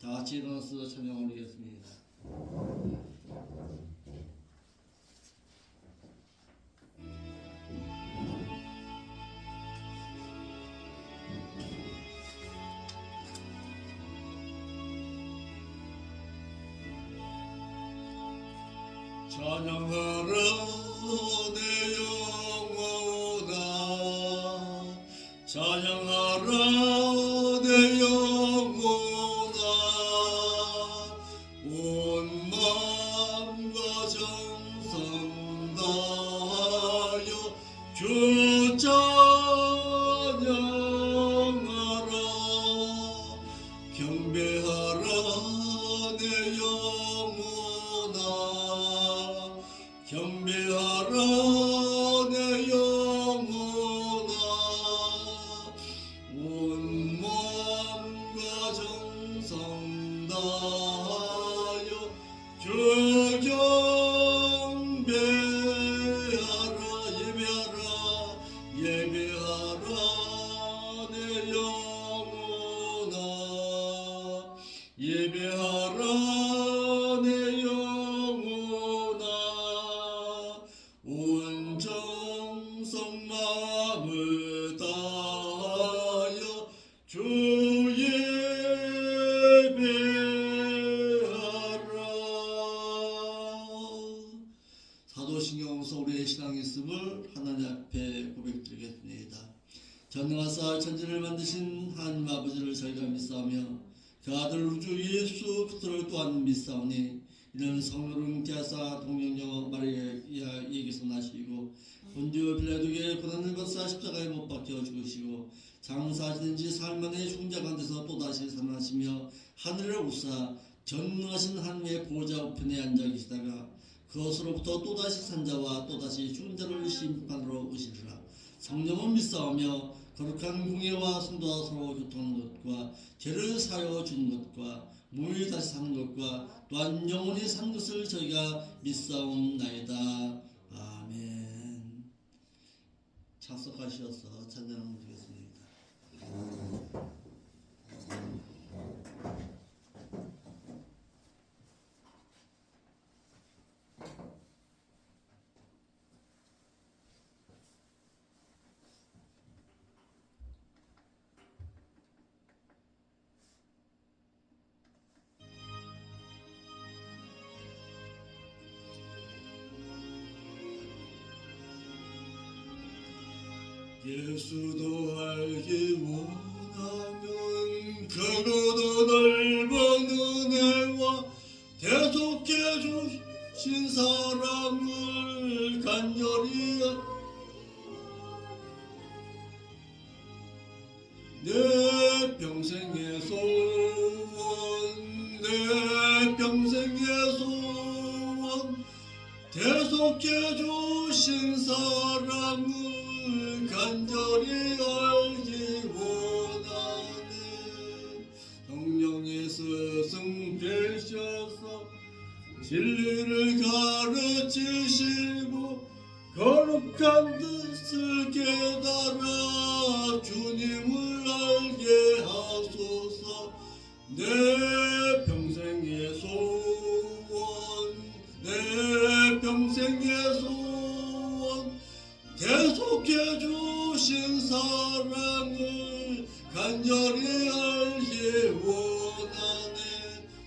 다 같이 일어나서 찬양 올리겠습니다. 찬양하라 내 영혼아, 찬양하라 내 영혼아, 온 마음과 정성 다하여 주 찬양하라. 경배하라 내 영혼아, 경배하라 내 영혼아, 온 마음과 정성 다하여 주 경배하라. 예배하라 내 영혼아, 예배하라 내 영혼아, 온 정성 마음을 다하여 주 예배하라. 사도신경서 우리의 신앙이 있음을 하나님 앞에 고백드리겠습니다. 전능하사 천지를 만드신 하나님 아버지를 저희가 믿사오며 그 아들 우주 예수 그리스도를 또한 믿사오니 이는 성령을 잉태하사 동정녀 마리아에게서 나시고 본디오 빌라도에게 고난을 받사 십자가에 못 박혀 죽으시고 장사하시는 지 사흘 만에 죽은 자 가운데서 또다시 살아나시며 하늘을 우사 전능하신 하나님의 보좌 우편에 앉아 계시다가 그것으로부터 또다시 산 자와 또다시 죽은 자를 심판하러 오시리라. 성령은 믿사오며 거룩한 공예와 성도와 서로 교통하는 것과 죄를 사하여 주는 것과 몸이 다시 사는 것과 또한 영원히 산 것을 저희가 믿사옵나이다. 아멘. 착석하시어서 찬양을 드리겠습니다. 예수도 알기 원하면 크고도 넓은 은혜와 대속해 주신 사랑을 간절히 내 평생의 소원, 내 평생의 소원, 대속해 주신 사랑을 간절히 알기 원하네. 성령의 스승 되셔서 진리를 가르치시고 거룩한 뜻을 깨달아 주님을 알게 하소서. 내 평생의 소원, 내 평생의 소원, 대속해 주신 사랑을 간절히 알기 원하네.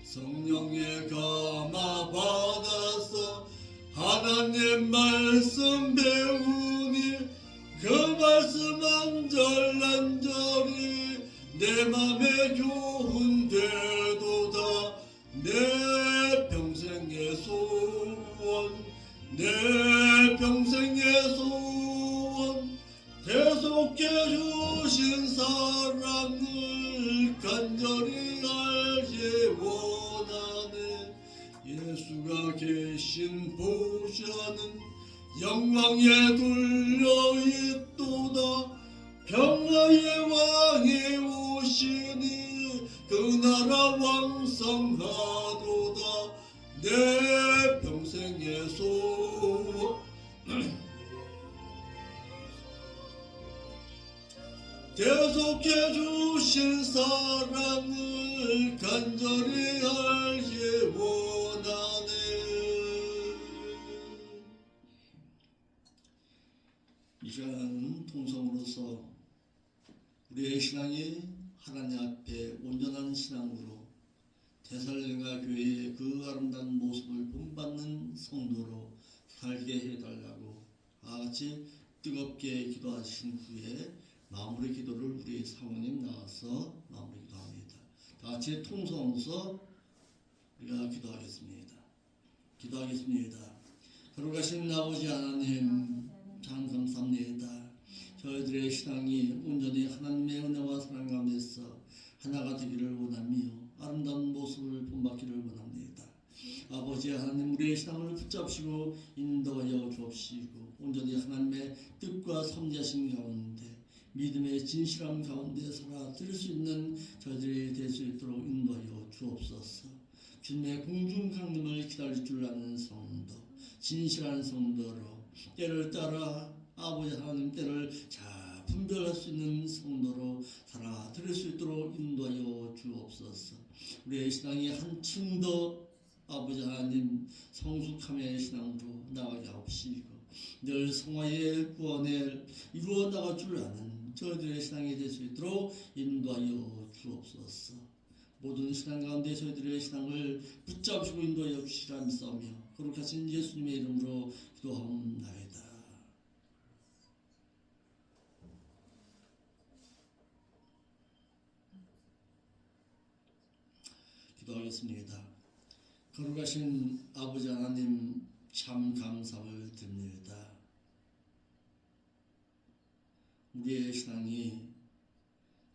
성령의 감화 받아서 하나님 말씀 배우니 그 말씀 안절란절히 내 맘에 교훈되도다. 내 평생의 소원, 내 평생의 소원, 대속해 주신 사랑을 간절히 알기 원하네. 예수가 계신 보좌는 영광에 둘려있도다. 평화의 왕이 오시니 그 나라 왕성하도다. 내 평생의 소원, 대속해 주신 사랑을 간절히 알기 원하네. 이 시간 통성으로서 우리의 신앙이 하나님 앞에 온전한 신앙으로 데살로니가 교회의 그 아름다운 모습을 본받는 성도로 살게 해달라고 다같이 뜨겁게 기도하신 후에 마무리 기도를 우리 사모님 나와서 마무리 기도합니다. 다같이 통성으로서 우리가 기도하겠습니다. 거룩하신 아버지 하나님 참 감사합니다. 저희들의 신앙이 온전히 하나님의 은혜와 사랑 가운데서 하나가 되기를 원하며 아름다운 모습을 본받기를 원합니다. 아버지 하나님 우리의 신앙을 붙잡으시고 인도하여 주옵시고 온전히 하나님의 뜻과 섬기신 가운데 믿음의 진실함 가운데 살아 드릴 수 있는 저희들이 될 수 있도록 인도하여 주옵소서. 주님의 공중 강림을 기다릴 줄 아는 성도, 진실한 성도로 때를 따라 아버지 하나님 때를 잘 분별할 수 있는 성도로 살아 드릴 수 있도록 인도하여 주옵소서. 우리의 신앙이 한층 더 아버지 하나님 성숙함의 신앙으로 나가게 하옵시고 늘 성화의 구원을 이루어 나갈 줄 아는 저희들의 신앙이 될 수 있도록 인도하여 주옵소서. 모든 신앙 가운데 저희들의 신앙을 붙잡으시고 인도하여 주시라 믿사오며 거룩하신 예수님의 이름으로 기도하옵나이다. 기도하겠습니다. 거룩하신 아버지 하나님 참 감사를 드립니다. 우리의 신앙이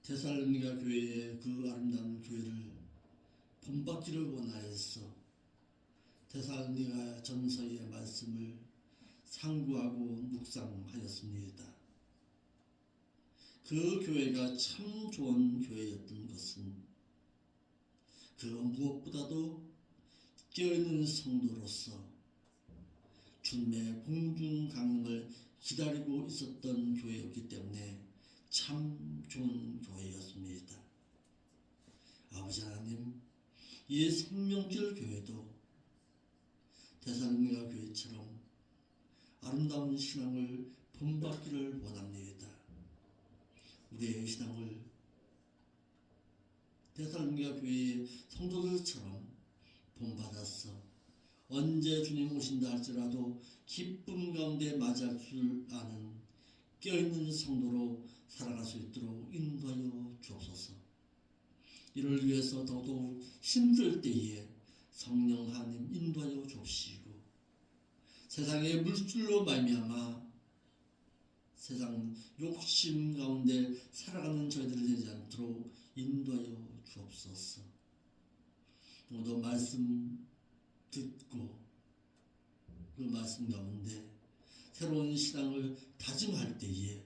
데살로니가 교회의 그 아름다운 교회를 본받기를 원하여서 데살로니가 전서의 말씀을 상고하고 묵상하였습니다. 그 교회가 참 좋은 교회였던 것은 그 무엇보다도 깨어있는 성도로서 주님의 공중 강림을 기다리고 있었던 교회였기 때문에 참 좋은 교회였습니다. 아버지 하나님, 이 생명길 교회도 데살로니가 교회처럼 아름다운 신앙을 본받기를 원합니다. 우리의 신앙을 데살로니가 교회의 성도들처럼 본받아서 언제 주님 오신다 할지라도 기쁨 가운데 맞이할 줄 아는 깨어있는 성도로 살아갈 수 있도록 인도하여 주옵소서. 이를 위해서 더더욱 힘들 때에 성령 하나님 인도하여 주옵시고 세상의 물질로 말미암아 세상 욕심 가운데 살아가는 저희들이 되지 않도록 인도하여 주옵소서. 모두 말씀 듣고 그 말씀 가운데 새로운 신앙을 다짐할 때에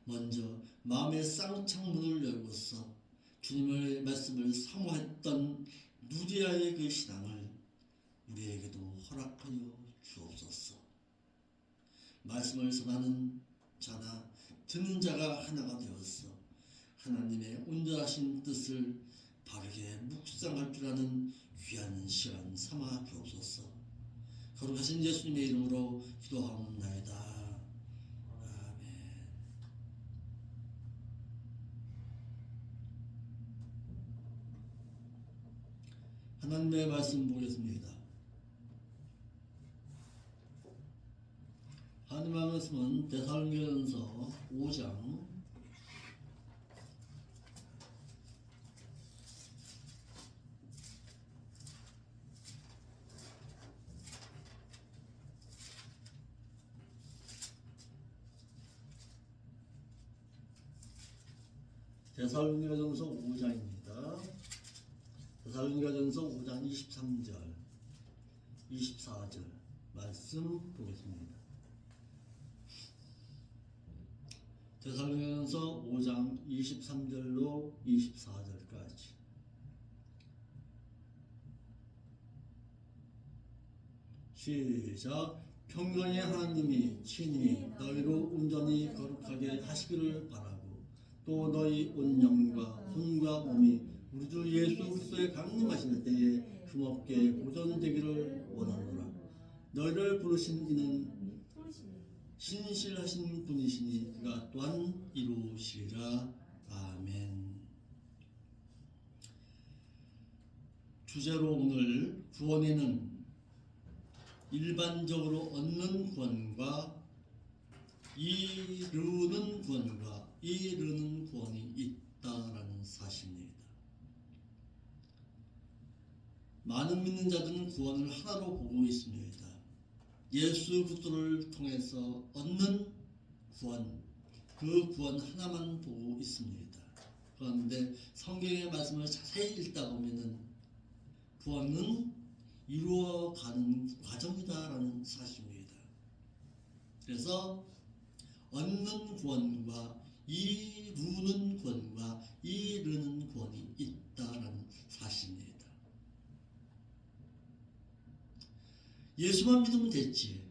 먼저 마음의 쌍창문을 열고서 주님의 말씀을 사모했던 누리아의 그 신앙을 우리에게도 허락하여 주옵소서. 말씀을 전하는 자나 듣는 자가 하나가 되어서 하나님의 온전하신 뜻을 바르게 묵상할 줄 아는 귀한 시간 삼아 주옵소서. 거룩하신 예수님의 이름으로 기도하옵나이다. 아멘. 하나님의 말씀 보겠습니다. 하나님의 말씀은 데살로니가전서 5장 5장입니다. 데살로니가전서 5장 23절, 24절 말씀 보겠습니다. 데살로니가전서 5장 23절로 24절까지. 시작. 평강의 하나님이 친히 너희로 온전히 거룩하게 하시기를 바라고 또 너희 온 영과 손과 몸이 우리 주 예수 그리스도의 강림하시는 때에 흠없게 보존되기를 원하노라. 너희를 부르신 이는 신실하신 분이시니 그가 또한 이루시리라. 아멘. 주제로 오늘 구원에는 일반적으로 얻는 구원과 이르는 구원과 이르는 구원이 있다라는 사실입니다. 많은 믿는 자들은 구원을 하나로 보고 있습니다. 예수 그리스도를 통해서 얻는 구원, 그 구원 하나만 보고 있습니다. 그런데 성경의 말씀을 자세히 읽다 보면은 구원은 이루어가는 과정이다라는 사실입니다. 그래서 얻는 구원과 이루는 구원과 이르는 구원이 있다라는 사실입니다. 예수만 믿으면 됐지.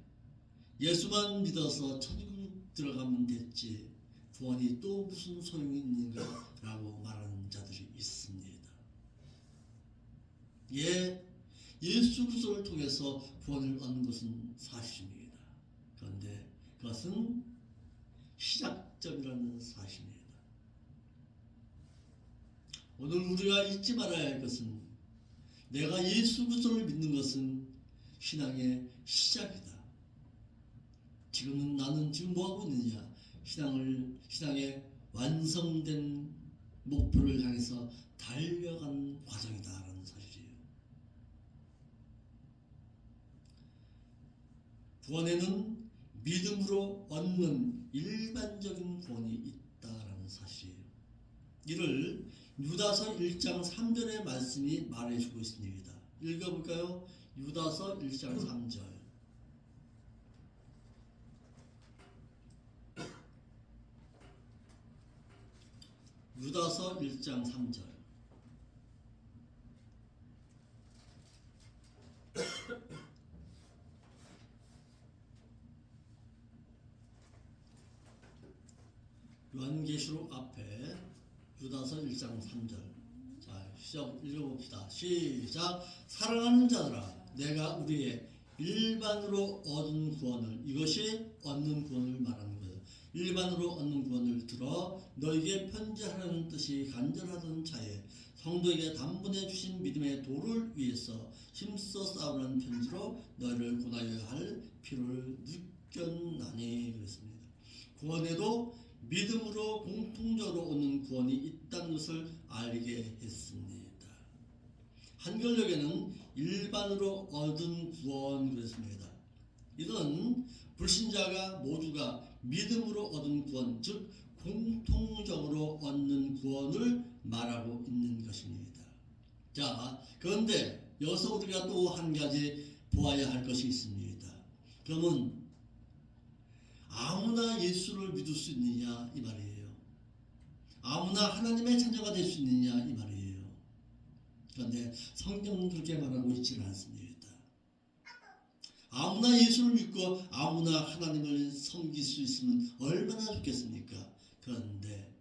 예수만 믿어서 천국 들어가면 됐지. 구원이 또 무슨 소용이 있는가? 라고 말하는 자들이 있습니다. 예수 그리스도를 통해서 구원을 얻는 것은 사실입니다. 그런데 그것은 시작점이라는 사실입니다. 오늘 우리가 잊지 말아야 할 것은 내가 예수 그리스도를 믿는 것은 신앙의 시작이다. 지금은 나는 지금 뭐하고 있느냐? 신앙의 완성된 목표를 향해서 달려간 과정이다라는 사실이에요. 구원에는 믿음으로 얻는 일반적인 구원이 있다라는 사실이에요. 이를 유다서 1장 3절의 말씀이 말해주고 있습니다. 읽어볼까요? 유다서 1장 3절. 유다서 1장 3절. 요한계시록 앞에 유다서 1장 3절. 자, 시작 읽어봅시다. 시작. 사랑하는 자들아, 내가 우리의 일반으로 얻은 구원을, 이것이 얻는 구원을 말하는 거예요. 일반으로 얻는 구원을 들어 너에게 편지하라는 뜻이 간절하던 차에 성도에게 단번에 주신 믿음의 도를 위해서 힘써 싸우라는 편지로 너희를 권하여야 할 필요를 느꼈나니 그랬습니다. 구원에도 믿음으로 공통적으로 얻는 구원이 있다는 것을 알게 했습니다. 한글역에는 일반으로 얻은 구원 그랬습니다. 이는 불신자가 모두가 믿음으로 얻은 구원, 즉 공통적으로 얻는 구원을 말하고 있는 것입니다. 자, 그런데 여기서 우리가 또 한 가지 보아야 할 것이 있습니다. 그러면 아무나 예수를 믿을 수 있느냐 이 말이에요. 아무나 하나님의 자녀가 될 수 있느냐 이 말이에요. 그런데 성경은 그렇게 말하고 있지는 않습니다. 아무나 예수를 믿고 아무나 하나님을 섬길 수 있으면 얼마나 좋겠습니까? 그런데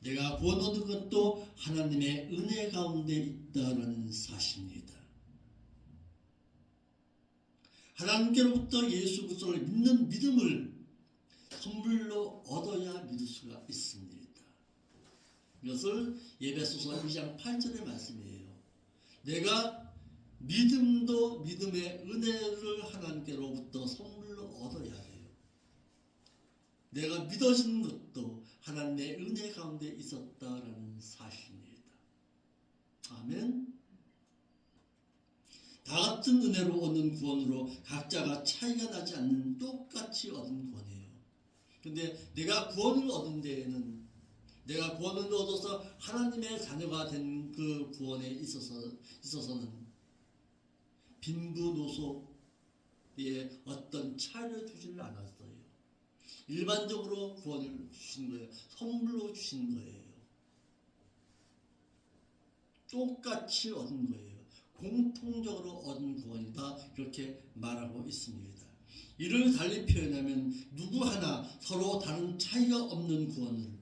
내가 구원 얻은 것도 하나님의 은혜 가운데 있다는 사실입니다. 하나님께로부터 예수 그리스도를 믿는 믿음을 선물로 얻어야 믿을 수가 있습니다. 이것을 에베소서 2장 8절의 말씀이에요. 내가 믿음도 믿음의 은혜를 하나님께로부터 선물로 얻어야 해요. 내가 믿어지는 것도 하나님의 은혜 가운데 있었다라는 사실입니다. 아멘. 다 같은 은혜로 얻는 구원으로 각자가 차이가 나지 않는 똑같이 얻은 구원이에요. 근데 내가 구원을 얻은 데에는 내가 구원을 얻어서 하나님의 자녀가 된 그 구원에 있어서는 빈부노소에 어떤 차이를 두지를 않았어요. 일반적으로 구원을 주신 거예요. 선물로 주신 거예요. 똑같이 얻은 거예요. 공통적으로 얻은 구원이다. 그렇게 말하고 있습니다. 이를 달리 표현하면 누구 하나 서로 다른 차이가 없는 구원을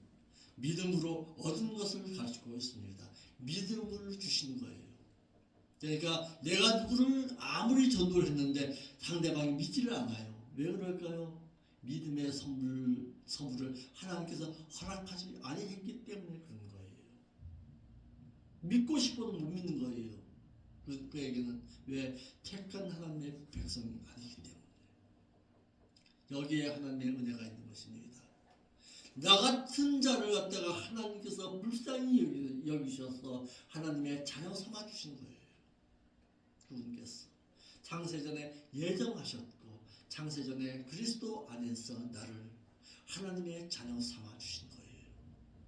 믿음으로 얻은 것을 가지고 있습니다. 믿음을 주신 거예요. 그러니까 내가 누구를 아무리 전도를 했는데 상대방이 믿지를 않아요. 왜 그럴까요? 믿음의 선물을 하나님께서 허락하지 아니했기 때문에 그런 거예요. 믿고 싶어도 못 믿는 거예요. 그에게는 왜 택한 하나님의 백성이 아니기 때문에. 여기에 하나님의 은혜가 있는 것입니다. 나 같은 자를 갖다가 하나님께서 불쌍히 여기셔서 하나님의 자녀 삼아 주신 거예요. 그분께서 창세전에 예정하셨고 창세전에 그리스도 안에서 나를 하나님의 자녀 삼아 주신 거예요.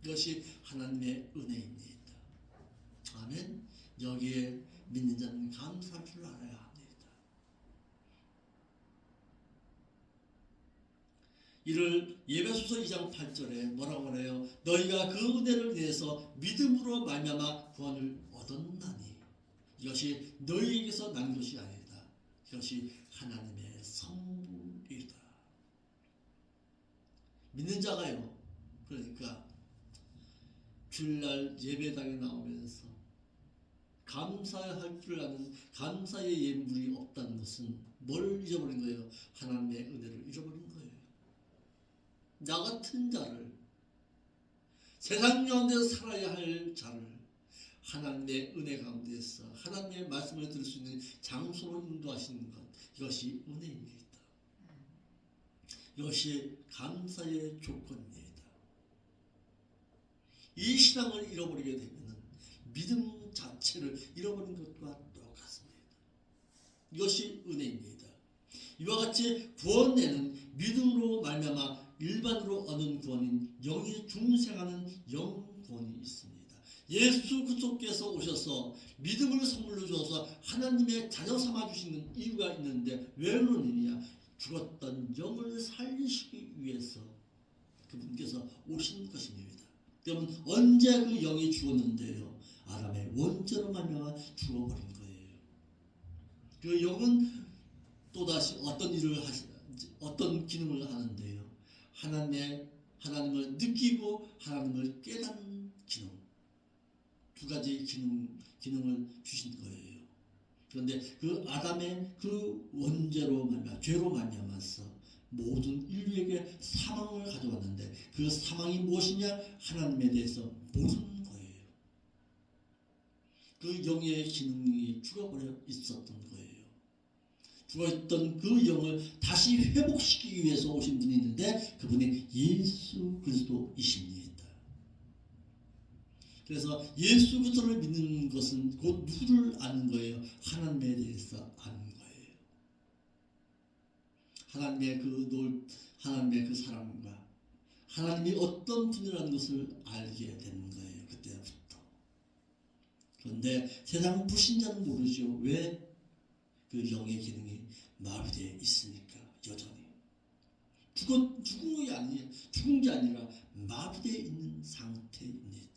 이것이 하나님의 은혜입니다. 아멘. 여기에 믿는 자는 감사할 줄 알아야 합니다. 이를 예배소서 2장 8절에 뭐라고 하나요? 너희가 그 은혜를 위해서 믿음으로 말미암아 구원을 얻었나니 이것이 너희에게서 난 것이 아니다. 이것이 하나님의 선물이다. 믿는 자가요. 그러니까 주일날 예배당에 나오면서 감사할 줄 아는 감사의 예물이 없다는 것은 뭘 잊어버린 거예요? 하나님의 은혜를 잃어버린 거예요. 나 같은 자를 세상 가운데 살아야 할 자를 하나님의 은혜 가운데서 하나님의 말씀을 들을 수 있는 장소로 인도하시는 것 이것이 은혜입니다. 이것이 감사의 조건입니다. 이 신앙을 잃어버리게 되면 믿음 자체를 잃어버린 것과 똑같습니다. 이것이 은혜입니다. 이와 같이 구원에는 믿음으로 말미암아 일반으로 얻는 구원인 영이 중생하는 영구원이 있습니다. 예수 그리스도께서 오셔서 믿음을 선물로 주어서 하나님의 자녀 삼아 주시는 이유가 있는데 왜 그러느냐? 죽었던 영을 살리시기 위해서 그분께서 오신 것입니다. 그러면 언제 그 영이 죽었는데요? 아담의 원죄로 말미암아 죽어버린 거예요. 그 영은 또다시 어떤 기능을 하는데요? 하나님을 느끼고 하나님을 깨닫는 기능. 두 가지 기능을 주신 거예요. 그런데 그 아담의 그 원죄로 말미암아 죄로 말미암아서 모든 인류에게 사망을 가져왔는데 그 사망이 무엇이냐? 하나님에 대해서 모르는 거예요. 그 영의 기능이 죽어버려 있었던 거예요. 죽어있던 그 영을 다시 회복시키기 위해서 오신 분이 있는데 그분이 예수 그리스도이십니다. 그래서 예수 그리스도를 믿는 것은 곧 누구를 아는 거예요? 하나님에 대해서 아는 거예요. 하나님의 그 사랑과 하나님이 어떤 분이라는 것을 알게 되는 거예요. 그때부터. 그런데 세상 불신자는 모르죠. 왜? 그 영의 기능이 마비되어 있으니까 여전히 죽은 게 아니라 마비되어 있는 상태입니다.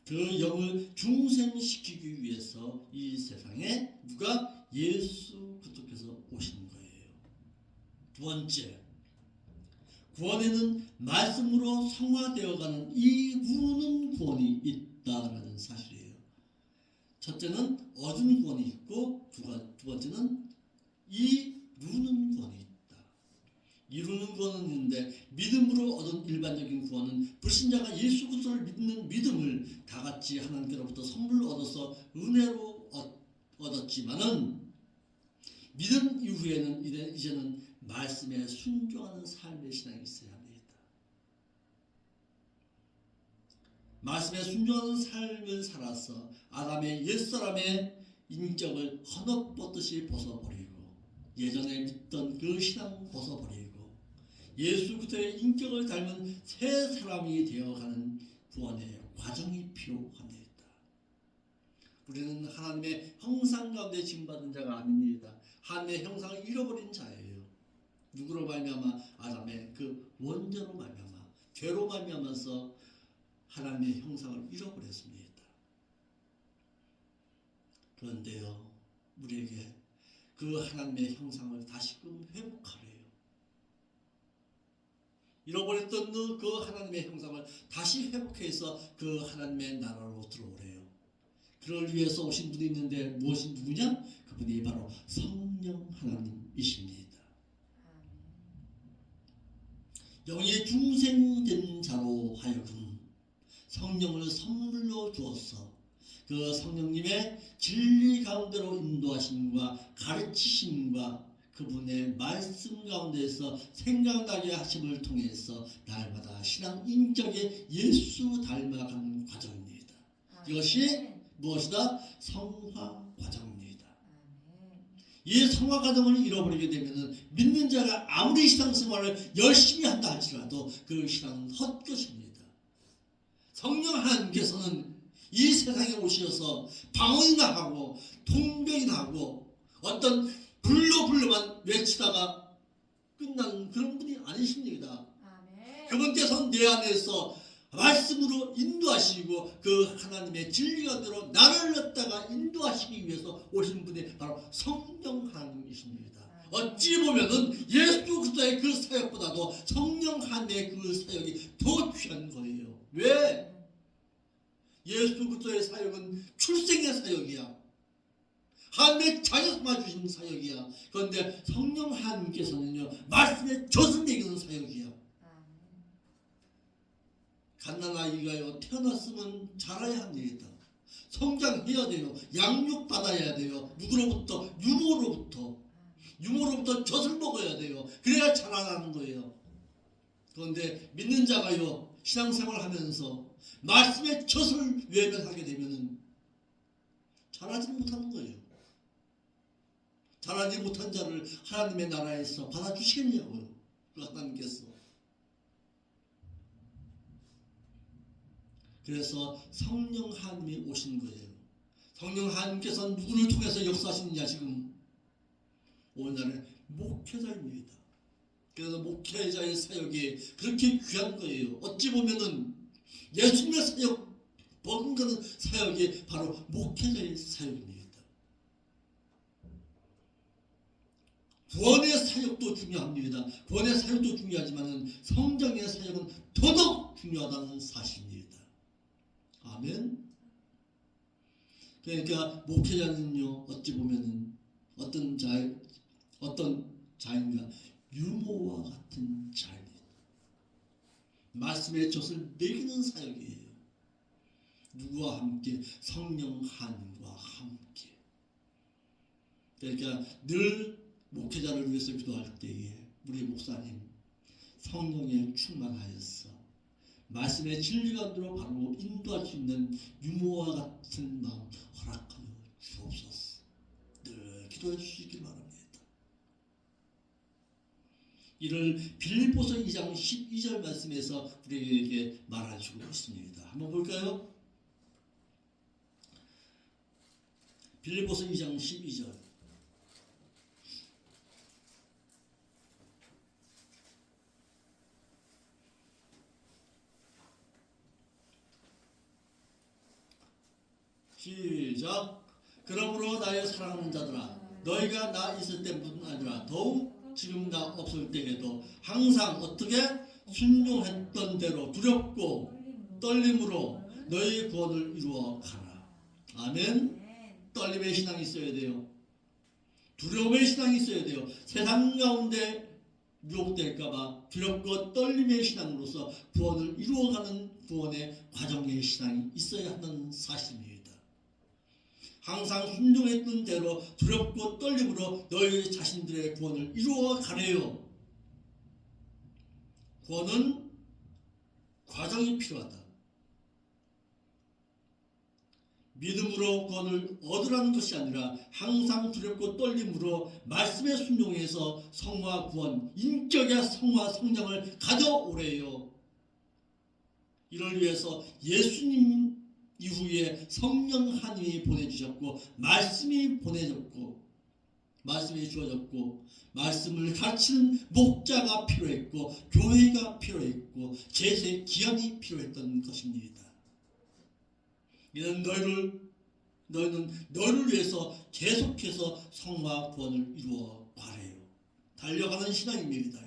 그 영을 중생시키기 위해서 이 세상에 누가? 예수 그리스도께서 오신 거예요. 두 번째, 구원에는 말씀으로 성화되어가는 이 누르는 구원이 있다라는 사실이에요. 첫째는 얻은 구원이 있고 두 번째는 이루는 구원이 있다. 이루는 구원은 있는데 믿음으로 얻은 일반적인 구원은 불신자가 예수 그리스도를 믿는 믿음을 다 같이 하나님께로부터 선물로 얻어서 은혜로 얻었지만은 믿음 이후에는 이제는 말씀에 순종하는 삶의 신앙이 있어야 합니다. 말씀에 순종하는 삶을 살아서 아담의 옛사람의 인격을 헌옷벗듯이 벗어버리고 예전에 믿던 그 신앙 벗어버리고 예수 그리스도의 인격을 닮은 새 사람이 되어가는 구원의 과정이 필요합니다. 우리는 하나님의 형상 가운데 지음받은 자가 아닙니다. 하나님의 형상을 잃어버린 자예요. 누구로 말미암아? 아담의 그 원죄로 말미암아 죄로 말미암아서 하나님의 형상을 잃어버렸습니다. 그런데요, 우리에게 그 하나님의 형상을 다시금 회복하래요. 잃어버렸던 그 하나님의 형상을 다시 회복해서 그 하나님의 나라로 들어오래요. 그걸 위해서 오신 분이 있는데 무엇이 누구냐? 그분이 바로 성령 하나님이십니다. 영의 중생된 자로 하여금 성령을 선물로 주어서 그 성령님의 진리 가운데로 인도하심과 가르치심과 그분의 말씀 가운데서 생각나게 하심을 통해서 날마다 신앙 인격의 예수 닮아가는 과정입니다. 이것이 무엇이다? 성화 과정입니다. 이 성화 과정을 잃어버리게 되면 믿는 자가 아무리 신앙생활을 열심히 한다 할지라도 그 신앙은 헛것입니다. 성령 하나님께서는 이 세상에 오셔서 방언이나 하고 통병이나 하고 어떤 불로만 외치다가 끝나는 그런 분이 아니십니다. 그분께서는 내 안에서 말씀으로 인도하시고 그 하나님의 진리가대로 나를 갖다가 인도하시기 위해서 오신 분이 바로 성령 하나님이십니다. 어찌 보면은 예수 그리스도의 그 사역보다도 성령 하나님의 그 사역이 더 귀한 거예요. 왜? 예수 그리스도의 사역은 출생의 사역이야. 하나님의 자녀 삼아 주신 사역이야. 그런데 성령 하나님께서는요 말씀에 젖을 먹이는 사역이야. 갓난아이가요 태어났으면 자라야 합니다. 성장해야 돼요. 양육받아야 돼요. 누구로부터? 유모로부터 젖을 먹어야 돼요. 그래야 자라나는 거예요. 그런데 믿는 자가요 신앙생활 하면서 말씀의 젖을 외면하게 되면은 자라지 못하는 거예요. 자라지 못한 자를 하나님의 나라에서 받아주시겠냐고요. 그 하나님께서. 그래서 성령 하나님이 오신 거예요. 성령 하나님께서 누구를 통해서 역사하시느냐 지금 오늘날의 목회자입니다. 그래서 목회자의 사역이 그렇게 귀한 거예요. 어찌 보면은 예수님의 사역 버금가는 사역이 바로 목회자의 사역입니다. 구원의 사역도 중요합니다. 구원의 사역도 중요하지만 성장의 사역은 더더욱 중요하다는 사실입니다. 아멘. 그러니까 목회자는요 어찌 보면은 어떤 자인가 유모와 같은 자입니다. 말씀의 젖을 먹이는 사역이에요. 누구와 함께? 성령 하나님과 함께. 그러니까 늘 목회자를 위해서 기도할 때에 우리 목사님 성령에 충만하여서 말씀의 진리가대로 바로 인도할 수 있는 유모와 같은 마음 허락하여 주옵소서. 늘 기도해 주시기 바랍니다. 이를 빌립보서 2장 12절 말씀에서 우리에게 말해주고 있습니다. 한번 볼까요? 빌립보서 2장 12절. 시작. 그러므로 나의 사랑하는 자들아 너희가 나 있을 때뿐 아니라 더욱 지금 나 없을 때에도 항상 어떻게 순종했던 대로 두렵고 떨림으로 너희 구원을 이루어 가라. 아멘. 떨림의 신앙이 있어야 돼요. 두려움의 신앙이 있어야 돼요. 세상 가운데 유혹될까봐 두렵고 떨림의 신앙으로서 구원을 이루어가는 구원의 과정의 신앙이 있어야 하는 사실입니다. 항상 순종했던 대로 두렵고 떨림으로 너희 자신들의 구원을 이루어 가래요. 구원은 과정이 필요하다. 믿음으로 구원을 얻으라는 것이 아니라 항상 두렵고 떨림으로 말씀에 순종해서 성화 구원, 인격의 성화 성장을 가져오래요. 이를 위해서 예수님 이후에 성령 하나님이 보내주셨고 말씀이 보내졌고 말씀이 주어졌고 말씀을 가르치는 목자가 필요했고 교회가 필요했고 제세 기관이 필요했던 것입니다. 이는 너희는 너를 위해서 계속해서 성화 구원을 이루어 가래요. 달려가는 신앙입니다.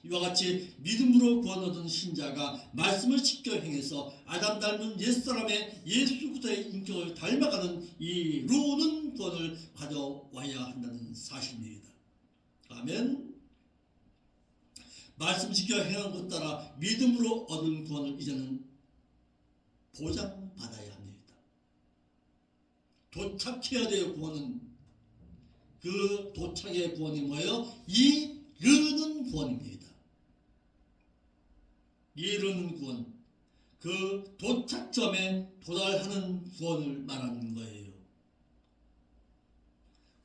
이와 같이 믿음으로 구원 얻은 신자가 말씀을 지켜 행해서 아담 닮은 옛사람의 예수 그리스도의 인격을 닮아가는 이 이루는 구원을 가져와야 한다는 사실입니다. 아멘. 말씀 지켜 행한 것 따라 믿음으로 얻은 구원을 이제는 보장받아야 합니다. 도착해야 돼요. 구원은. 그 도착의 구원이 뭐예요? 이르는 구원입니다. 이르는 구원. 그 도착점에 도달하는 구원을 말하는 거예요.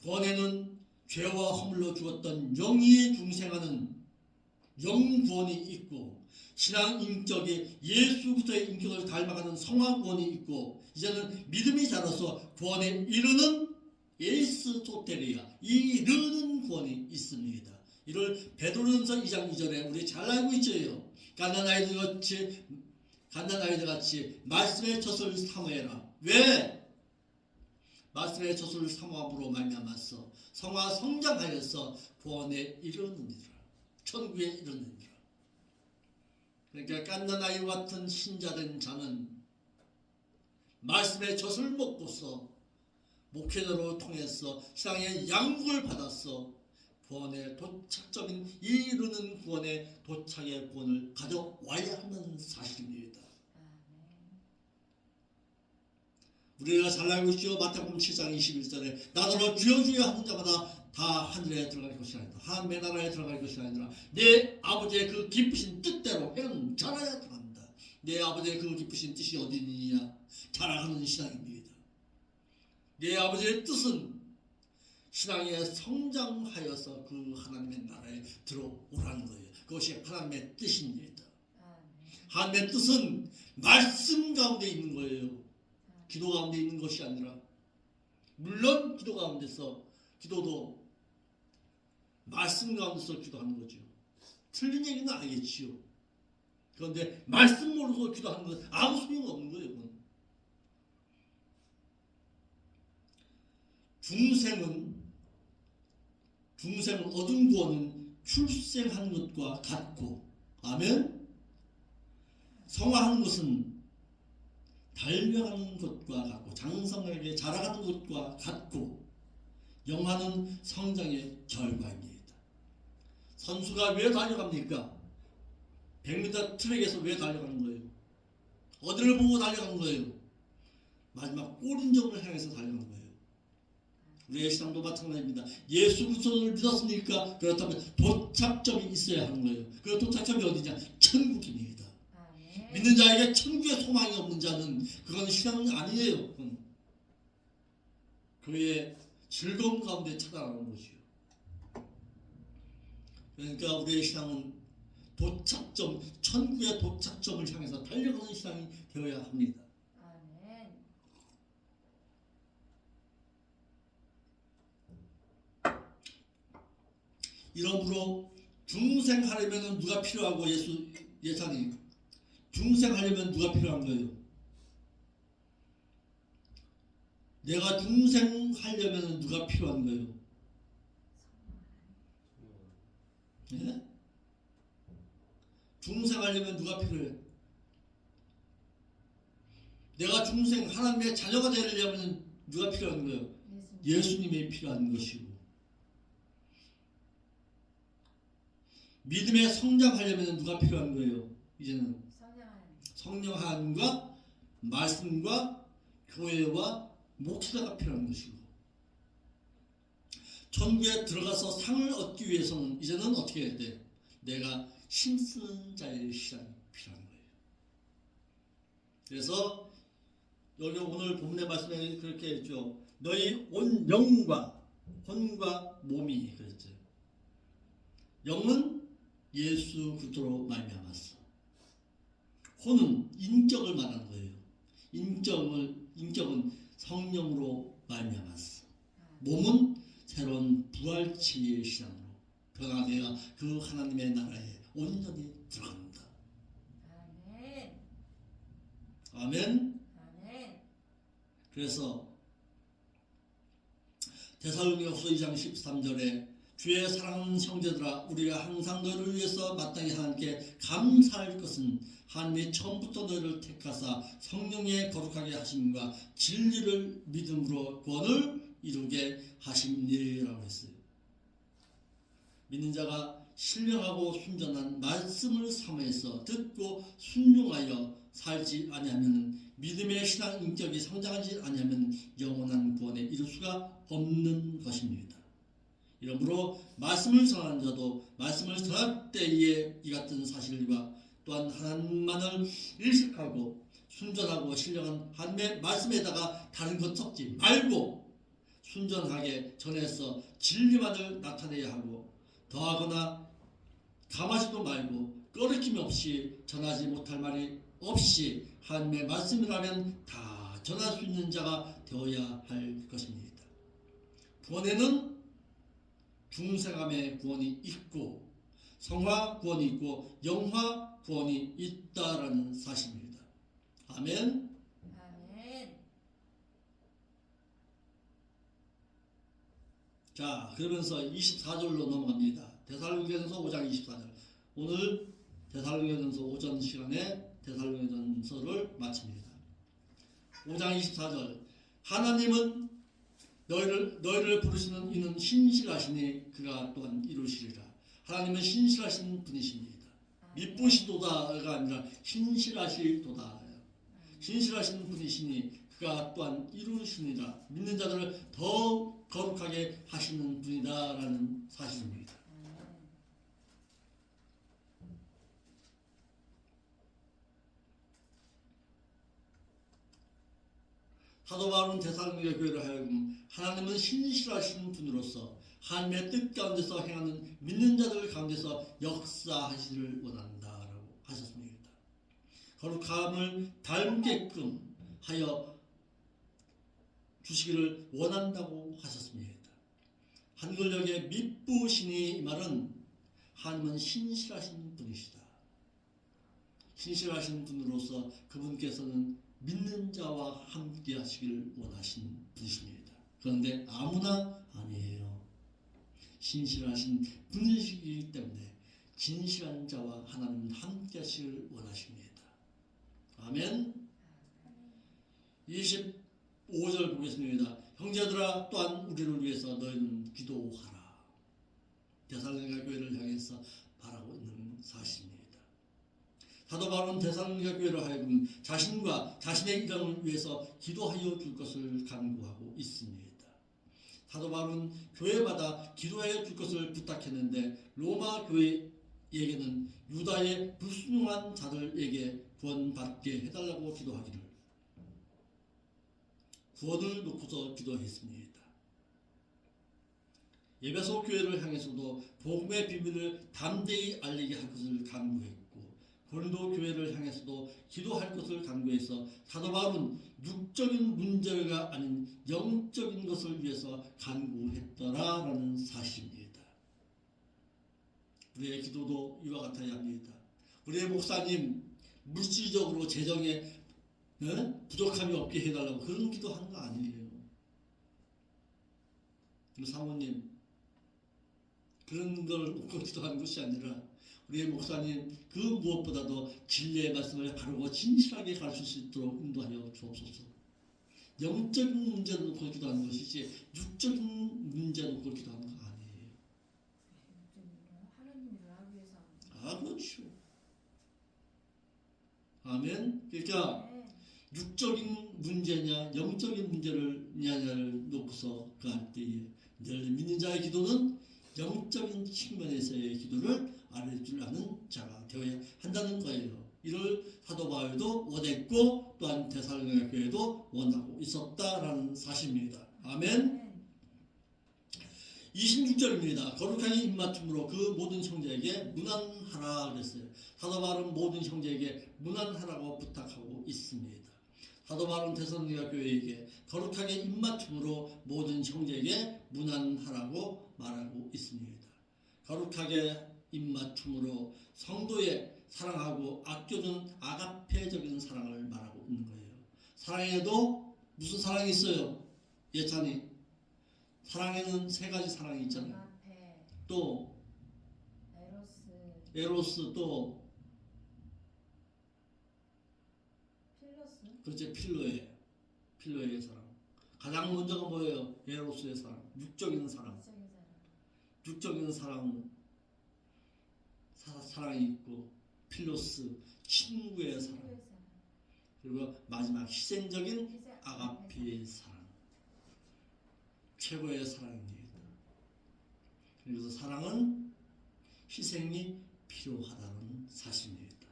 구원에는 죄와 허물로 죽었던 영이 중생하는 영구원이 있고, 신앙 인격이 예수 그리스도의 인격을 닮아가는 성화 구원이 있고, 이제는 믿음이 자라서 구원에 이르는 예스토테리아, 이르는 구원이 있습니다. 이를 베드로전서 2장 2절에 우리 잘 알고 있죠. 갓난 아이들 같이 말씀의 젖을 사모해라. 왜? 말씀의 젖을 사모함으로 말미암아서 성화 성장하여서 구원에 이르느니라. 천국에 이르느니라. 그러니까 갓난 아이와 같은 신자된 자는 말씀의 젖을 먹고서 목회자로 통해서 신앙의 양육을 받아서 구원의 도착점인 이르는 구원의 도착의 구원을 가져와야 하는 사실입니다. 우리가 잘 알고 있죠. 마태복음 7장 21절에 나더러 주여 주여 하는 자마다 다 하늘에 들어갈 것이 아니라 하나님의 나라에 들어갈 것이 아니라 내 아버지의 그 깊으신 뜻대로 행하는 자라야 들어간다. 내 아버지의 그 깊으신 뜻이 어디 있느냐? 자라가는 신앙입니다. 내 아버지의 뜻은 신앙에 성장하여서 그 하나님의 나라에 들어오라는 거예요. 그것이 하나님의 뜻입니다. 하나님의 뜻은 말씀 가운데 있는 거예요. 기도 가운데 있는 것이 아니라, 물론 기도 가운데서 기도도 말씀 가운데서 기도하는 거죠. 틀린 얘기는 알겠지요. 그런데 말씀 모르고 기도하는 건 아무 소용 없는 거예요. 그건. 중생은 얻은 구원은 출생한 것과 같고, 아멘. 성화하는 것은 달려가는 것과 같고, 장성하게 자라가는 것과 같고, 영화는 성장의 결과입니다. 선수가 왜 달려갑니까? 100m 트랙에서 왜 달려가는 거예요? 어디를 보고 달려가는 거예요? 마지막 골인점을 향해서 달려가는 거예요. 우리의 신앙도 마찬가지입니다. 예수 그리스도를 믿었으니까 그렇다면 도착점이 있어야 하는 거예요. 그 도착점이 어디냐? 천국입니다. 믿는 자에게 천국의 소망이 없는 자는 그건 신앙은 아니에요. 그건. 그의 즐거움 가운데 찾아가는 것이요. 그러니까 우리의 신앙은 도착점, 천국의 도착점을 향해서 달려가는 신앙이 되어야 합니다. 이러므로 중생하려면 누가 필요하고 예산이 중생하려면 누가 필요한 거예요? 내가 중생하려면 누가 필요한 거예요? 네? 중생하려면 누가 필요해? 내가 중생 하나님의 자녀가 되려면 누가 필요한 거예요? 예수님이 필요한 것이고, 믿음에 성장하려면 누가 필요한 거예요? 이제는 성령 하나님과 말씀과 교회와 목사가 필요한 것이고, 천국에 들어가서 상을 얻기 위해서는 이제는 어떻게 해야 돼? 내가 힘쓰는 자의 신앙이 필요한 거예요. 그래서 여기 오늘 본문의 말씀에 그렇게 했죠. 너희 온 영과 혼과 몸이 그랬죠. 영은 예수 그리스도로 말미암았어. 혼은 인격을 말하는 거예요. 인격은 성령으로 말미암았어. 몸은 새로운 부활체의 신앙으로 변화되어 그 하나님의 나라에 온전히 들어간다. 아멘. 아멘. 아멘. 그래서 데살로니가후서 2장 13절에 주의 사랑하는 형제들아, 우리가 항상 너를 위해서 마땅히 하나님께 감사할 것은 하나님이 처음부터 너희를 택하사 성령의 거룩하게 하심과 진리를 믿음으로 구원을 이루게 하심이라고 했어요. 믿는 자가 신령하고 순전한 말씀을 삼아서 듣고 순종하여 살지 아니하면, 믿음의 신앙 인격이 성장하지 아니하면 영원한 구원에 이룰 수가 없는 것입니다. 이러므로 말씀을 전하는 자도 말씀을 전할 때에 이 같은 사실과 또한 하나님만을 일식하고 순전하고 신령한 하나님의 말씀에다가 다른 것 섞지 말고 순전하게 전해서 진리만을 나타내야 하고, 더하거나 감하지도 말고 꺼리낌 없이 전하지 못할 말이 없이 하나님의 말씀이라면 다 전할 수 있는 자가 되어야 할 것입니다. 구원에는 중생함의 구원이 있고 성화 구원이 있고 영화 구원이 있다라는 사실입니다. 아멘. 아멘. 자, 그러면서 24절로 넘어갑니다. 데살로니가전서 5장 24절. 오늘 데살로니가전서 오전 시간에 데살로니가전서를 마칩니다. 5장 24절. 하나님은 너희를 부르시는 이는 신실하시니 그가 또한 이루시리라. 하나님은 신실하신 분이십니다. 미쁘시도다가 아니라 신실하시도다. 신실하신 분이시니 그가 또한 이루시니라. 믿는 자들을 더 거룩하게 하시는 분이다라는 사실입니다. 사도 바울은 데살로니가 교회를 하여금 하나님은 신실하신 분으로서 하나님의 뜻 가운데서 행하는 믿는 자들 가운데서 역사하시기를 원한다라고 하셨습니다. 거룩함을 닮게끔 하여 주시기를 원한다고 하셨습니다. 한글역의 미쁘시니 이 말은 하나님은 신실하신 분이시다. 신실하신 분으로서 그분께서는 믿는 자와 함께 하시기를 원하신 분이십니다. 그런데 아무나 아니에요. 신실하신 분이시기 때문에 진실한 자와 하나님은 함께 하시기를 원하십니다. 아멘. 25절 보겠습니다. 형제들아, 또한 우리를 위해서 너희는 기도하라. 데살로니가 교회를 향해서 바라고 있는 사실입니다. 사도 바울은 데살로니가 교회를 하여금 자신과 자신의 일당을 위해서 기도하여 줄 것을 간구하고 있습니다. 사도 바울은 교회마다 기도하여 줄 것을 부탁했는데 로마 교회에게는 유다의 불순종한 자들에게 구원받게 해달라고 기도하기를, 구원을 놓고서 기도했습니다. 에베소 교회를 향해서도 복음의 비밀을 담대히 알리게 할 것을 간구했고, 고린도 교회를 향해서도 기도할 것을 간구해서 사도 바울은 육적인 문제가 아닌 영적인 것을 위해서 간구했더라라는 사실입니다. 우리의 기도도 이와 같아야 합니다. 우리의 목사님 물질적으로 재정에 부족함이 없게 해달라고 그런 기도하는 거 아니에요. 사모님 그런 걸 놓고 기도하는 것이 아니라 우리의 목사님 그 무엇보다도 진리의 말씀을 바르고 진실하게 가르칠 수 있도록 인도하여 주옵소서. 영적인 문제를 놓고 기도하는 것이지 육적인 문제를 놓고 기도하는 거 아니에요. 하나님을 하기 위해서. 그렇죠. 아멘. 그러니까 육적인 문제냐 영적인 문제냐를 놓고서 그 할 때에 늘 믿는 자의 기도는 영적인 측면에서의 기도를 알아줄 아는 자가 되어야 한다는 거예요. 이를 사도 바울도 원했고 또한 데살로니가 교회도 원하고 있었다라는 사실입니다. 아멘. 26절입니다. 거룩하게 입맞춤으로 그 모든 형제에게 문안하라 그랬어요. 사도 바울은 모든 형제에게 문안하라고 부탁하고 있습니다. 사도 바울은 데살로니가 교회에게 거룩하게 입맞춤으로 모든 형제에게 문안하라고 말하고 있습니다. 거룩하게 입맞춤으로 성도의 사랑하고 아껴주는 아가페적인 사랑을 말하고 있는 거예요. 사랑에도 무슨 사랑이 있어요? 예찬이 사랑에는 세 가지 사랑이 있잖아요. 또 에로스, 에로스, 또 필로스, 그렇지, 필로의 사랑. 가장 먼저가 뭐예요? 에로스의 사랑, 육적인 사랑. 적인 사람, 육적인 사랑이 있고, 필로스, 친구의 사랑. 친구의 사람, 그리고 마지막 희생적인 희생, 아가페의 사랑. 최고의 사랑입니다. 그래서 사랑은 희생이 필요하다는 사실입니다.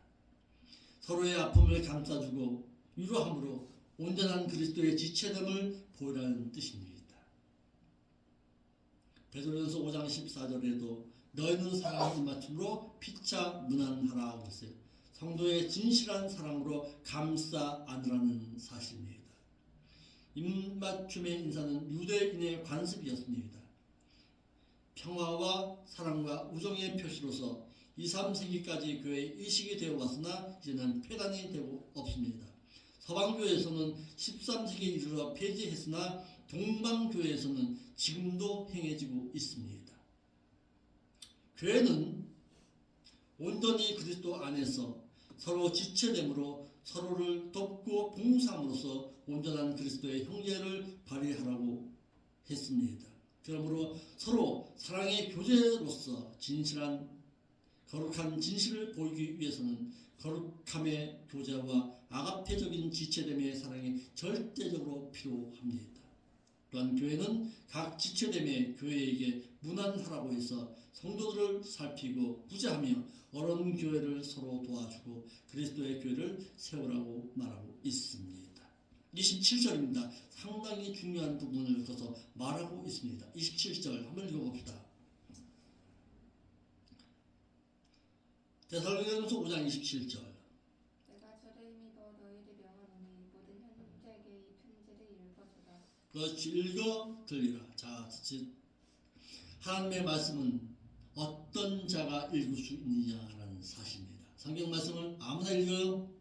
서로의 아픔을 감싸주고 위로함으로 온전한 그리스도의 지체됨을 보이라는 뜻입니다. 베드로전서 5장 14절에도 너희는 사랑의 입맞춤으로 피차 문안하라 그랬어요. 성도의 진실한 사랑으로 감싸 안으라는 사실입니다. 입맞춤의 인사는 유대인의 관습이었습니다. 평화와 사랑과 우정의 표시로서 2, 3세기까지 교회의 의식이 되어 왔으나 이제는 폐단이 되고 없습니다. 서방교회에서는 13세기에 이르러 폐지했으나 동방교회에서는 지금도 행해지고 있습니다. 교회는 온전히 그리스도 안에서 서로 지체됨으로 서로를 돕고 봉사함으로써 온전한 그리스도의 형제를 발휘하라고 했습니다. 그러므로 서로 사랑의 교제로서 진실한 거룩한 진실을 보이기 위해서는 거룩함의 교제와 아가페적인 지체됨의 사랑이 절대적으로 필요합니다. 또한 교회는 각 지체됨의 교회에게 문안하라고 해서 성도들을 살피고 구제하며 어려운 교회를 서로 도와주고 그리스도의 교회를 세우라고 말하고 있습니다. 27절입니다. 상당히 중요한 부분을 거서 말하고 있습니다. 27절 한번 읽어봅시다. 데살로니가전서 5장 27절. 내가 저를 힘입어 너희를 명하노니 모든 현자에게 이 편지를 읽어주라. 그렇지, 읽어 들리라. 자, 하나님의 말씀은 어떤 자가 읽을 수 있느냐라는 사실입니다. 성경 말씀을 아무나 읽어요?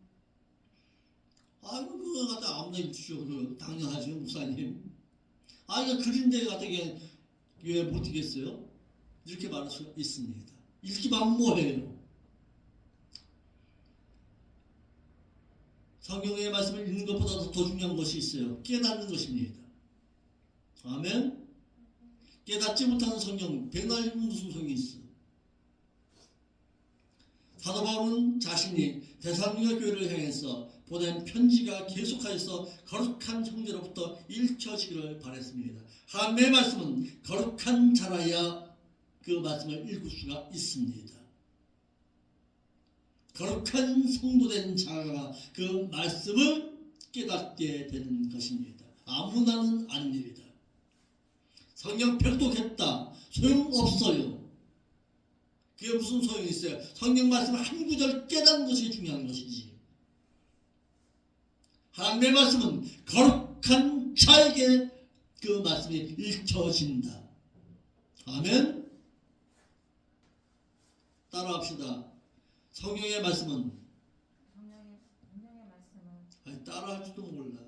아이고 그거 갖다 아무나 읽으시오. 당연하죠, 목사님. 아 이거 그린데 갖다 왜 못 읽겠어요? 이렇게 말할 수 있습니다. 읽기만 하면 뭐해요? 성경의 말씀을 읽는 것보다 더 중요한 것이 있어요. 깨닫는 것입니다. 아멘. 깨닫지 못하는 성경 백날 읽으면 무슨 소용이 있어? 사도 바울은 자신이 데살로니가 교회를 향해서 보낸 편지가 계속하여서 거룩한 형제로부터 읽혀지기를 바랬습니다. 하나님의 말씀은 거룩한 자라야 그 말씀을 읽을 수가 있습니다. 거룩한 성도된 자가 그 말씀을 깨닫게 되는 것입니다. 아무나는 아닙니다. 성경 벽독했다 소용없어요. 그게 무슨 소용이 있어요? 성경 말씀을 한 구절 깨닫는 것이 중요한 것이지. 하나님의 말씀은 거룩한 자에게 그 말씀이 읽혀진다. 아멘. 따라합시다. 성경의 말씀은 성경의 말씀은 아니, 따라할지도 몰라.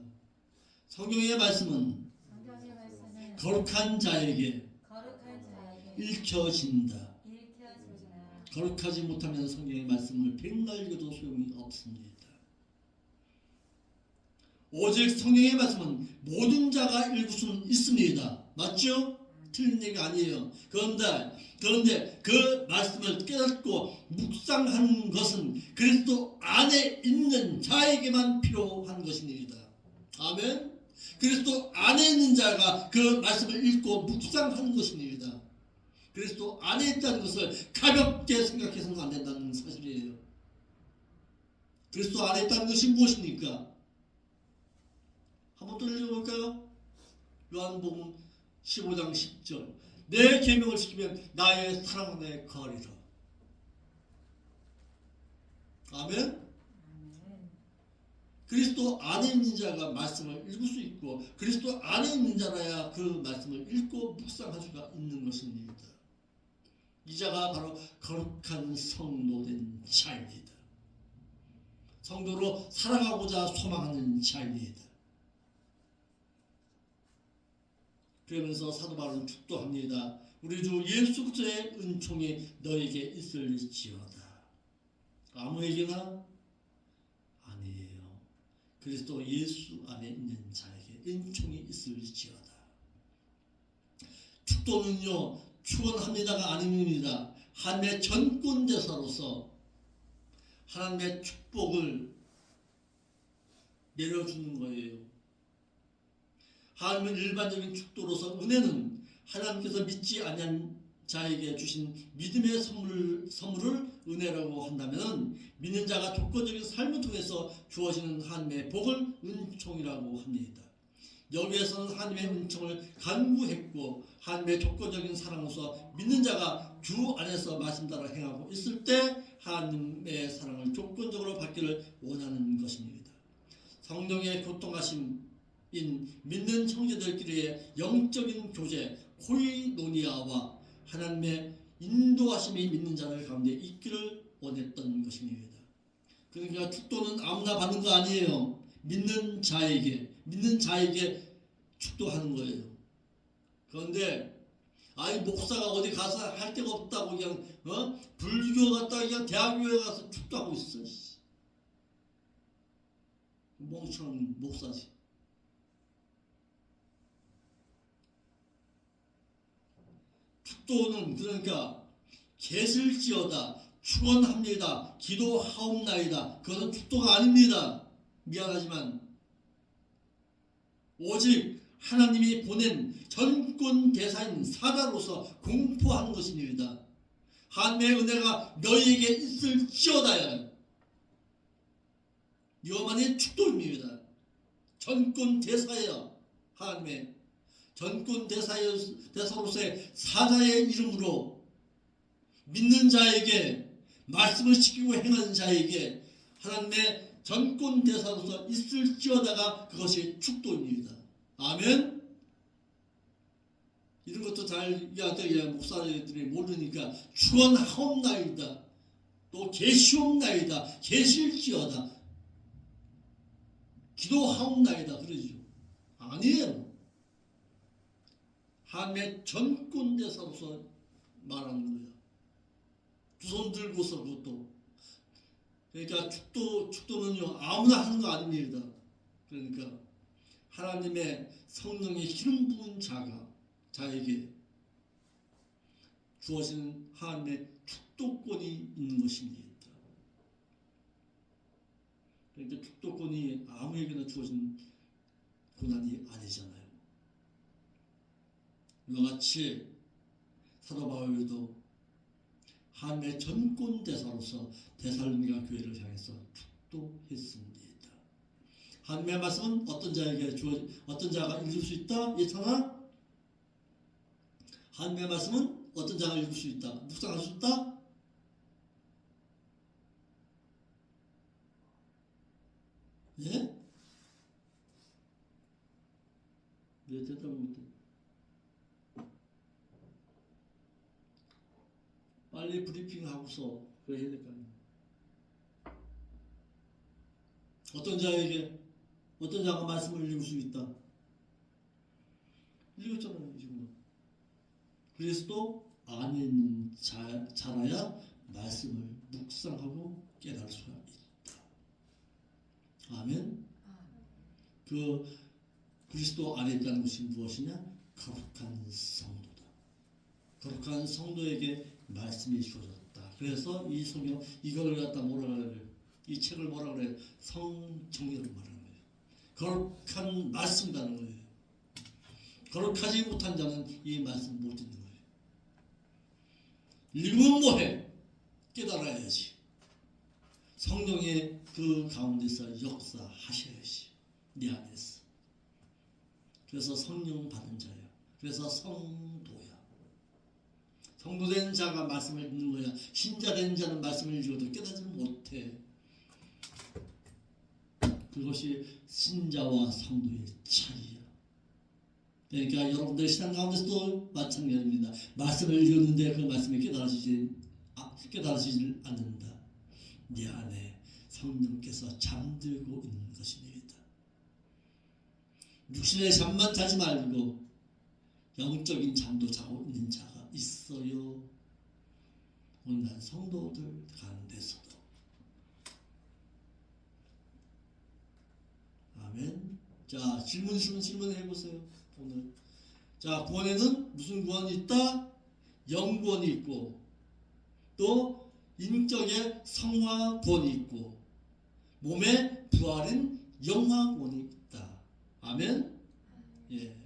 성경의 말씀은 성경의 말씀은 거룩한 자에게 거룩한 자에게 읽혀진다. 읽혀지나 거룩하지 못하면 성경의 말씀을 백날 읽어도 소용이 없습니다. 오직 성경의 말씀은 모든 자가 읽을 수는 있습니다. 맞죠? 틀린 얘기 아니에요. 그런데 그 말씀을 깨닫고 묵상하는 것은 그리스도 안에 있는 자에게만 필요한 것입니다. 아멘. 그리스도 안에 있는 자가 그 말씀을 읽고 묵상하는 것입니다. 그리스도 안에 있다는 것을 가볍게 생각해서는 안 된다는 사실이에요. 그리스도 안에 있다는 것이 무엇입니까? 한번 또 읽어볼까요? 요한복음 15장 10절. 내 계명을 지키면 나의 사랑 안에 거하리라. 아멘. 아멘. 그리스도 안에 있는 자가 말씀을 읽을 수 있고 그리스도 안에 있는 자라야 그 말씀을 읽고 묵상할 수가 있는 것입니다. 이 자가 바로 거룩한 성도된 자입니다. 성도로 살아가고자 소망하는 자입니다. 그러면서 사도 바울은 축도합니다. 우리 주 예수 그리스도의 은총이 너에게 있을지어다. 아무에게나 아니에요. 그리스도 예수 안에 있는 자에게 은총이 있을지어다. 축도는요, 축원합니다가 아닙니다. 하나님의 전권대사로서 하나님의 축복을 내려주는 거예요. 하나님은 일반적인 축도로서 은혜는 하나님께서 믿지 아니한 자에게 주신 믿음의 선물을 은혜라고 한다면 믿는 자가 조건적인 삶을 통해서 주어지는 하나님의 복을 은총이라고 합니다. 여기에서는 하나님의 은총을 간구했고 하나님의 조건적인 사랑으로서 믿는 자가 주 안에서 말씀 따라 행하고 있을 때 하나님의 사랑을 조건적으로 받기를 원하는 것입니다. 성령의 교통하심인 믿는 형제들끼리의 영적인 교제 코이노니아와 하나님의 인도하심이 믿는 자들 가운데 있기를 원했던 것입니다. 그러니까 축도는 아무나 받는 거 아니에요. 믿는 자에게 축도하는 거예요. 그런데 목사가 어디 가서 할 데가 없다고 그냥 불교 갔다가 그냥 대학교에 가서 축도하고 있어. 멍청한 목사지. 축도는 그러니까 계실지어다, 축원합니다, 기도하옵나이다. 그것은 축도가 아닙니다. 미안하지만 오직 하나님이 보낸 전권 대사인 사자로서 공포하는 것입니다. 하나님의 은혜가 너희에게 있을지어다야. 이것만이 축도입니다. 전권 대사예요. 하나님의 전권 대사로서의 사자의 이름으로 믿는 자에게 말씀을 지키고 행하는 자에게 하나님의 전권 대사로서 있을지어다가 그것이 축도입니다. 아멘. 이런 것도 잘 목사들이 모르니까 축원하옵나이다, 또 계시옵나이다, 계실지어다, 기도하옵나이다 그러죠. 아니에요. 하나님의 전권 대사로서 말하는 거예요. 두 손 들고서 그것도. 그러니까 축도는요 아무나 하는 거 아닙니다. 그러니까 하나님의 성령의 기름 부은 자에게 주어지는 하나님의 축도권이 있는 것입니다. 그러니까 축도권이 아무에게나 주어진 고난이 아니잖아요. 이와 같이 사도 바울도 하나님의 전권 대사로서 데살로니가 교회를 향해서 축도했습니다. 하나님의 말씀은 어떤 자가 읽을 수 있다? 예찬아? 하나님의 말씀은 어떤 자가 읽을 수 있다? 묵상할 수 있다? 예? 왜 대답을 못해? 빨리 브리핑하고서 그래 해야 될 거 아니야. 어떤 자가 말씀을 읽을 수 있다? 읽었잖아요 지금. 그리스도 안에 있는 자라야 말씀을 묵상하고 깨달을 수가 있다. 아멘. 그 그리스도 안에 있다는 것이 무엇이냐? 거룩한 성도다. 거룩한 성도에게 말씀이 주어졌다. 그래서 이 성경 이걸 갖다 뭐라 그래요? 이 책을 뭐라 그래요? 성정리로 말하는 거예요. 거룩한 말씀이라는 거예요. 거룩하지 못한 자는 이 말씀 못 듣는 거예요. 읽으면 뭐해? 깨달아야지. 성령의 그 가운데서 역사하셔야지. 내 안에서. 그래서 성령 받은 자야. 그래서 성도야. 성도된 자가 말씀을 듣는 거야. 신자된 자는 말씀을 읽어도 깨닫지 못해. 그것이 신자와 성도의 차이야. 그러니까 여러분들 신앙 가운데서도 마찬가지입니다. 말씀을 읽었는데 그 말씀이 깨달아지질 않는다. 내 안에 성령께서 잠들고 있는 것입니다. 육신의 잠만 자지 말고 영적인 잠도 자고 있는 자가 있어요. 오늘날 성도들 가운데서도. 아멘. 자, 질문 있으면 질문해 보세요. 오늘. 자, 구원에는 무슨 구원이 있다? 영구원이 있고, 또 인격의 성화 구원이 있고, 몸의 부활인 영화 구원이 있다. 아멘. 예.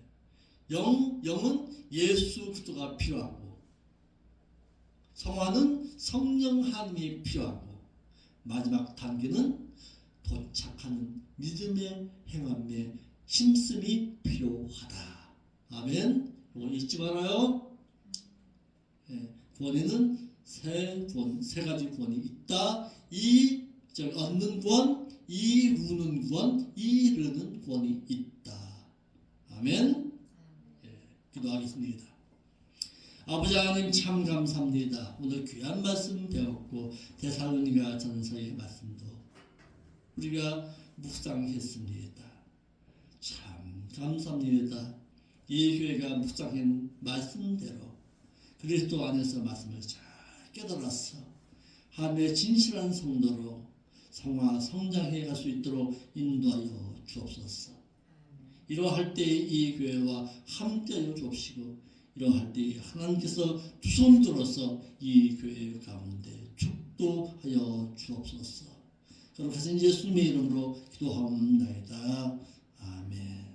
영은 예수 그리스도가 필요하고, 성화는 성령 하나님이 필요하고, 마지막 단계는 도착하는 믿음의 행함의 힘씀이 필요하다. 아멘. 이거 잊지 말아요. 예. 구원에는 세 가지 구원이 있다. 얻는 구원, 이루는 구원, 이르는 구원이 있다. 아멘. 기도하겠습니다. 아버지 하나님 참 감사합니다. 오늘 귀한 말씀 배웠고 데살로니가 전서의 말씀도 우리가 묵상했습니다. 참 감사합니다. 이 교회가 묵상한 말씀대로 그리스도 안에서 말씀을 잘 깨달았어 하나님의 진실한 성도로 성화 성장해 갈 수 있도록 인도하여 주옵소서. 이러할 때 이 교회와 함께하여 주옵시고 이러할 때 하나님께서 두 손 들어서 이 교회 가운데 축도하여 주옵소서. 거룩하신 예수님의 이름으로 기도하옵나이다. 아멘.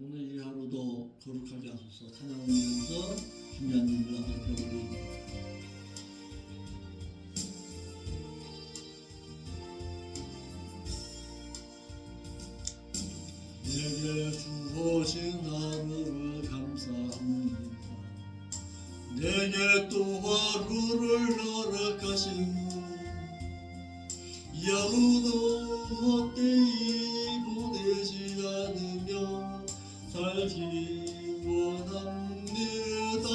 오늘 이 하루도 거룩하게 하소서. 찬양하면서 중요한 일을 살펴보리. 내게 주어진 하루를 감사합니다. 내게 또 하루를 허락하신 이 하루도 헛되이 보내지 않으며 살기 원합니다.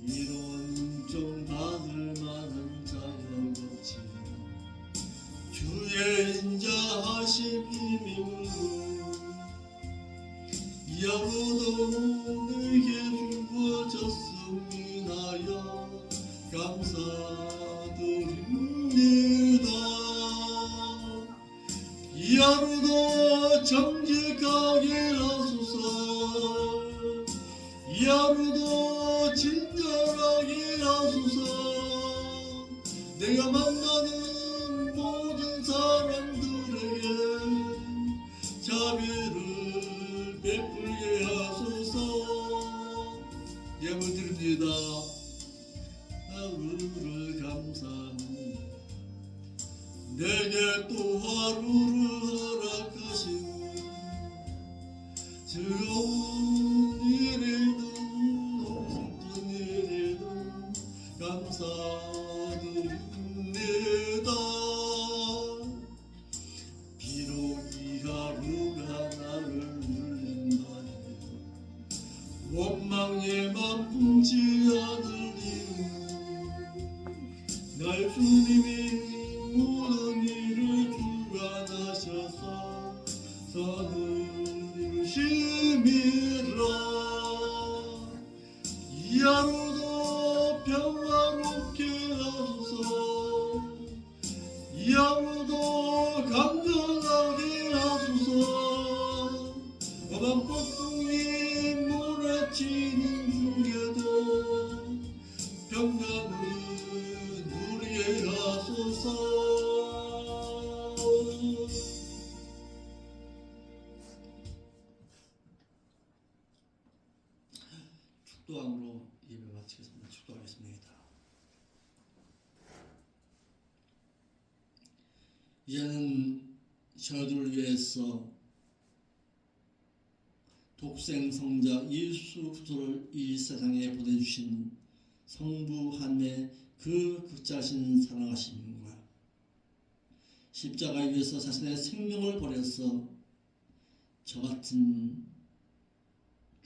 이런 좀 받을 만한 자격 없지 주의 인자하심 힘으로 이 하루도 내게 주어졌음이나여 감사드립니다. 이 하루도 정직하게 하소서. 이 하루도 친절하게 하소서. 내가 만나는 모든 사람들에게 자비를 베풀게 하소서. 예물 드립니다. 하루를 감사합니다. 내게 또 하루를 허락하시고 즐거운 일이든 슬픈 일이든 감사드립니다. 비록 이 하루가 나를 눌린다 해도 원망에만 품지 않으리니 날 주님이 모든 일을 주관하셔서 선을 이루심이라. 이 하루도 평화롭게 하소서. 이 하루도 강건하게 하소서. 어방 폭풍이 몰아치는 중에도 평강을 누리게 하소서. 축도함으로 예배 마치겠습니다. 축도하겠습니다. 이제는 저들을 위해서 독생 성자 예수 그리스도를 이 세상에 보내주신 성부 하나님의 그 극자신 사랑하심과 십자가에 위해서 자신의 생명을 버려서 저 같은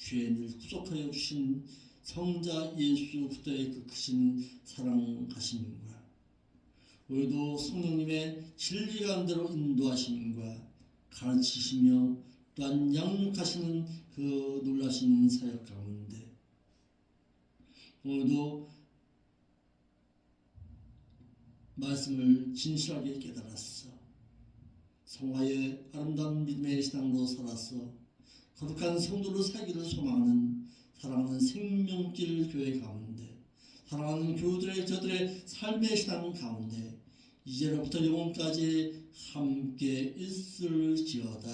죄인을 구속하여 주신 성자 예수 그리스도의 그 크신 사랑하심과 우리도 성령님의 진리 가운데로 인도하심과 가르치시며 또한 양육하시는 그 놀라신 사역 가운데 오늘도 말씀을 진실하게 깨달았어. 성화의 아름다운 믿음의 신앙으로 살아서 거룩한 성도로 살기를 소망하는 사랑하는 생명길 교회 가운데 사랑하는 교우들의 저들의 삶의 신앙 가운데 이제로부터 영원까지 함께 있을지어다.